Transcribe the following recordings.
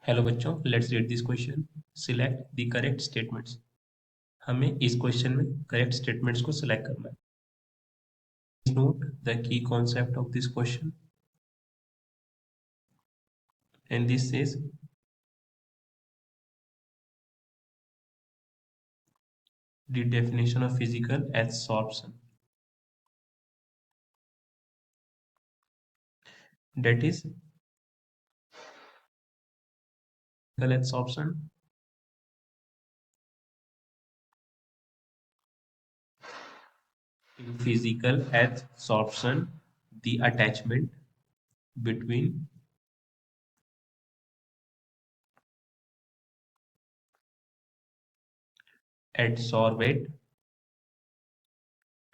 Hello बच्चों, let's read this question. Select the correct statements. हमें इस क्वेश्चन में करेक्ट स्टेटमेंट्स को सिलेक्ट करना है। Note the key concept of this question and this says the definition of physical absorption, that is physical absorption in physical absorption, the attachment between adsorbate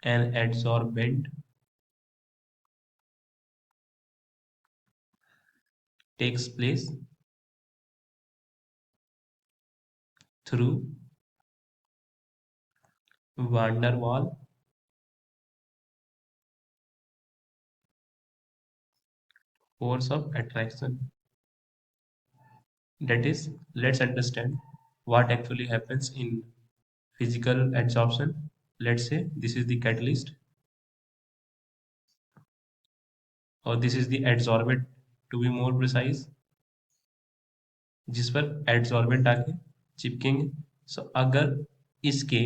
and adsorbent takes place through van der Waal force of attraction. That is, let's understand what actually happens in physical absorption. Let's say this is the catalyst और this is the adsorbent, to be more precise, जिस पर adsorbent आके चिपकेंगे। सो अगर इसके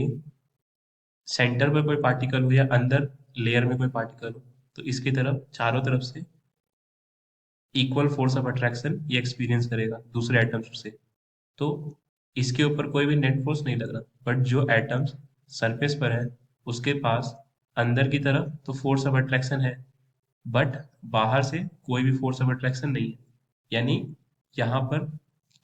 centre में कोई particle हो या अंदर लेयर में कोई पार्टिकल हो तो इसकी तरफ चारों तरफ से इक्वल फोर्स ऑफ अट्रैक्शन ये एक्सपीरियंस करेगा दूसरे एटम्स से। तो इसके ऊपर कोई भी नेट फोर्स नहीं लग रहा, बट जो एटम्स सरफेस पर है उसके पास अंदर की तरफ तो फोर्स ऑफ अट्रैक्शन है, बट बाहर से कोई भी फोर्स ऑफ अट्रैक्शन नहीं है। यानी यहाँ पर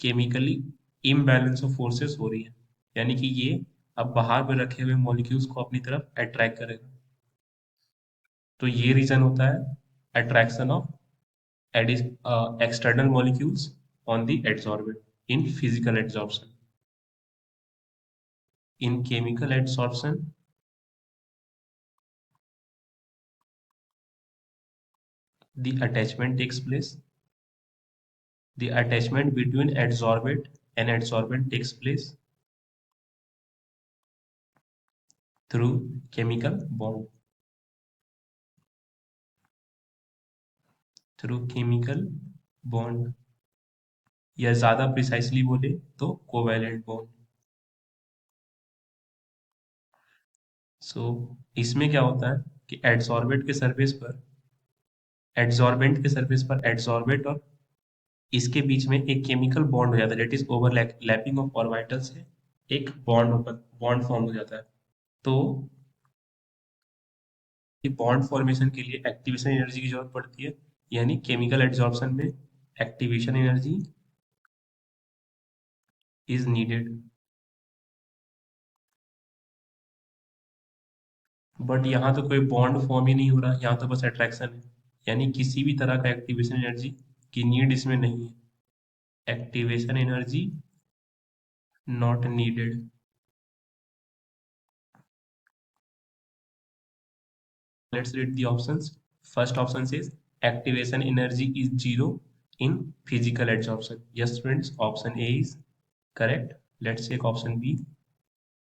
केमिकली इम्बैलेंस ऑफ फोर्सेस हो रही है, यानी कि ये अब बाहर में रखे हुए मॉलिक्यूल्स को अपनी तरफ अट्रैक्ट करेगा। तो ये रीजन होता है attraction of external molecules on the adsorbent in physical adsorption. In chemical adsorption, the attachment takes place. The attachment between adsorbent and adsorbent takes place through chemical bond. Through chemical bond, या ज्यादा precisely बोले तो covalent bond. सो इसमें क्या होता है कि adsorbent के सरफेस पर एड्सॉर्बेट और इसके बीच में एक केमिकल बॉन्ड हो जाता है, that is overlapping of orbital से एक बॉन्ड फॉर्म हो जाता है। तो ये बॉन्ड फॉर्मेशन के लिए एक्टिवेशन एनर्जी की जरूरत पड़ती है, यानी केमिकल एड्सॉर्प्शन में activation energy is needed. But यहाँ तो कोई बॉन्ड फॉर्म ही नहीं हो रहा, यहाँ तो बस अट्रैक्शन है, यानी किसी भी तरह का एक्टिवेशन एनर्जी की नीड इसमें नहीं है। Activation energy not needed. Let's read the options. First option says activation energy is zero in physical adsorption. Yes, friends, option A is correct. Let's take option B.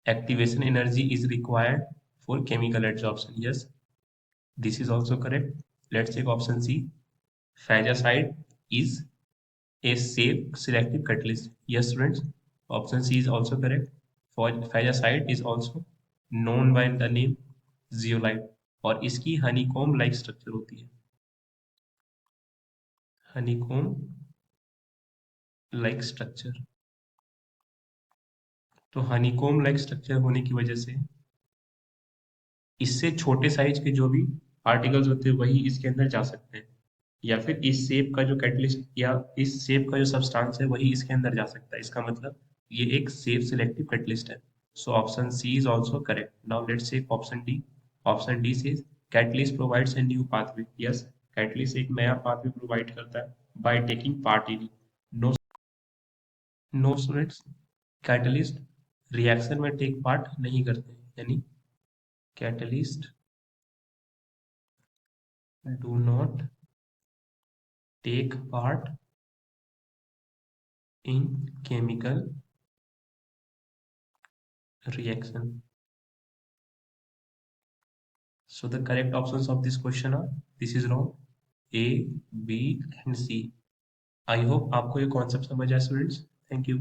Activation energy is required for chemical adsorption. Yes, this is also correct. Let's take option C. Phagicide is a safe selective catalyst. Yes, friends, option C is also correct. Phagicide is also known by the name zeolite और इसकी honeycomb like structure होती है। Honeycomb like structure, तो honeycomb like structure होने की वजह से इससे छोटे साइज के जो भी पार्टिकल्स होते हैं वही इसके अंदर जा सकते हैं, या फिर इस शेप का जो कैटलिस्ट या इस शेप का जो सब्सटेंस है वही इसके अंदर जा सकता है। इसका मतलब ये एक सेफ सिलेक्टिव कैटलिस्ट है। So option C is also correct. Now let's see option D. Option D says catalyst provides a new pathway. Yes, catalyst एक नया पाथवे प्रोवाइड करता है by taking part in. No, no students, catalyst reaction में take part नहीं करते, यानी catalyst do not take part in chemical reaction. So the correct options of this question are, this is wrong, A, B and C. I hope आपको ये concept समझ आया students. Thank you.